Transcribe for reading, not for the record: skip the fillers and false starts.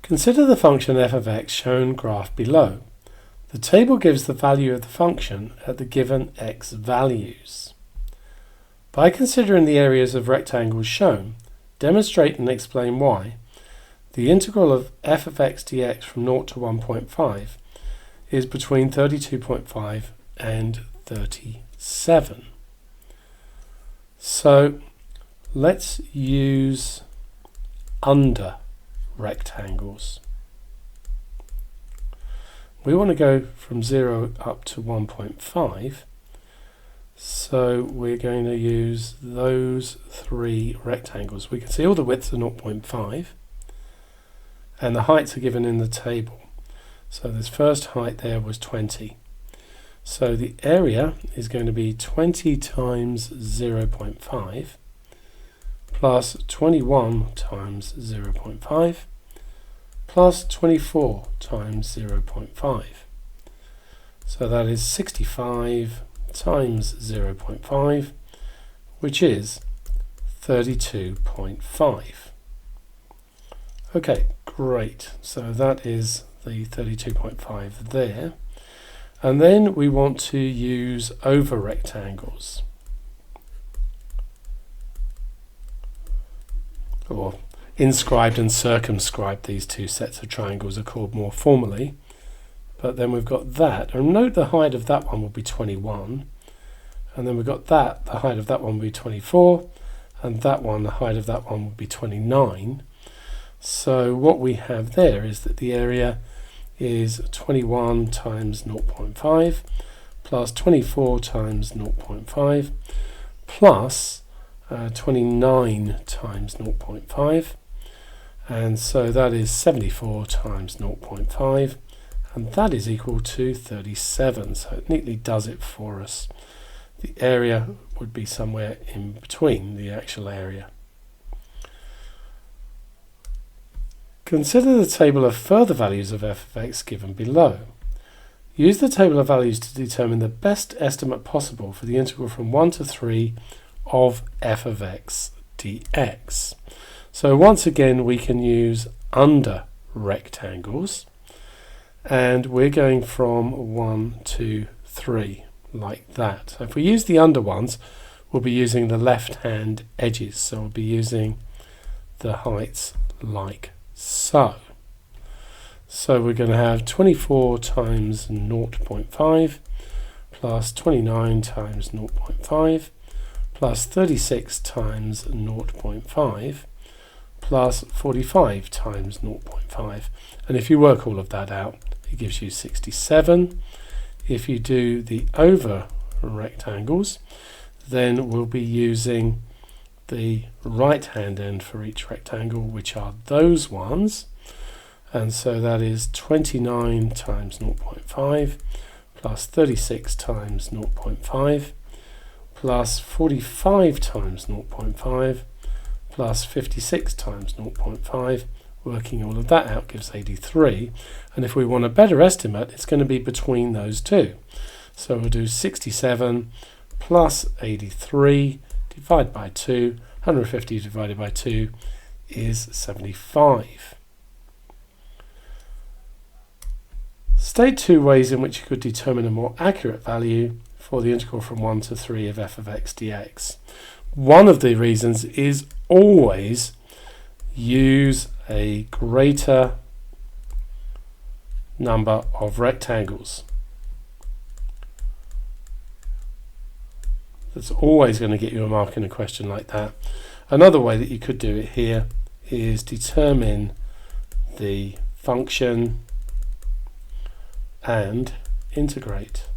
Consider the function f of x shown graph below. The table gives the value of the function at the given x values. By considering the areas of rectangles shown, demonstrate and explain why the integral of f of x dx from 0 to 1.5 is between 32.5 and 37. So let's use under rectangles. We want to go from 0 up to 1.5, so we're going to use those three rectangles. We can see all the widths are 0.5 and the heights are given in the table. So this first height there was 20. So the area is going to be 20 times 0.5 plus 21 times 0.5 plus 24 times 0.5. So that is 65 times 0.5, which is 32.5. Okay, great. So that is the 32.5 there. And then we want to use over rectangles, or inscribed and circumscribed. These two sets of triangles are called more formally. But then we've got that, and note the height of that one will be 21, and then we've got that, the height of that one will be 24, and that one, the height of that one will be 29. So what we have there is that the area is 21 times 0.5 plus 24 times 0.5 plus 29 times 0.5, and so that is 74 times 0.5, and that is equal to 37. So it neatly does it for us. The area would be somewhere in between the actual area. Consider the table of further values of f of x given below. Use the table of values to determine the best estimate possible for the integral from 1 to 3 of f of x dx. So once again we can use under rectangles, and we're going from 1 to 3 like that. So if we use the under ones, we'll be using the left hand edges, so we'll be using the heights like so. So we're going to have 24 times 0.5 plus 29 times 0.5 plus 36 times 0.5 plus 45 times 0.5. And if you work all of that out, it gives you 67. If you do the over rectangles, then we'll be using the right hand end for each rectangle, which are those ones, and so that is 29 times 0.5 plus 36 times 0.5 plus 45 times 0.5 plus 56 times 0.5. Working all of that out gives 83, and if we want a better estimate, it's going to be between those two. So we'll do 67 plus 83 divided by 2. 150 divided by 2 is 75. State two ways in which you could determine a more accurate value for the integral from 1 to 3 of f of x dx. One of the reasons is always use a greater number of rectangles. That's always going to get you a mark in a question like that. Another way that you could do it here is determine the function and integrate.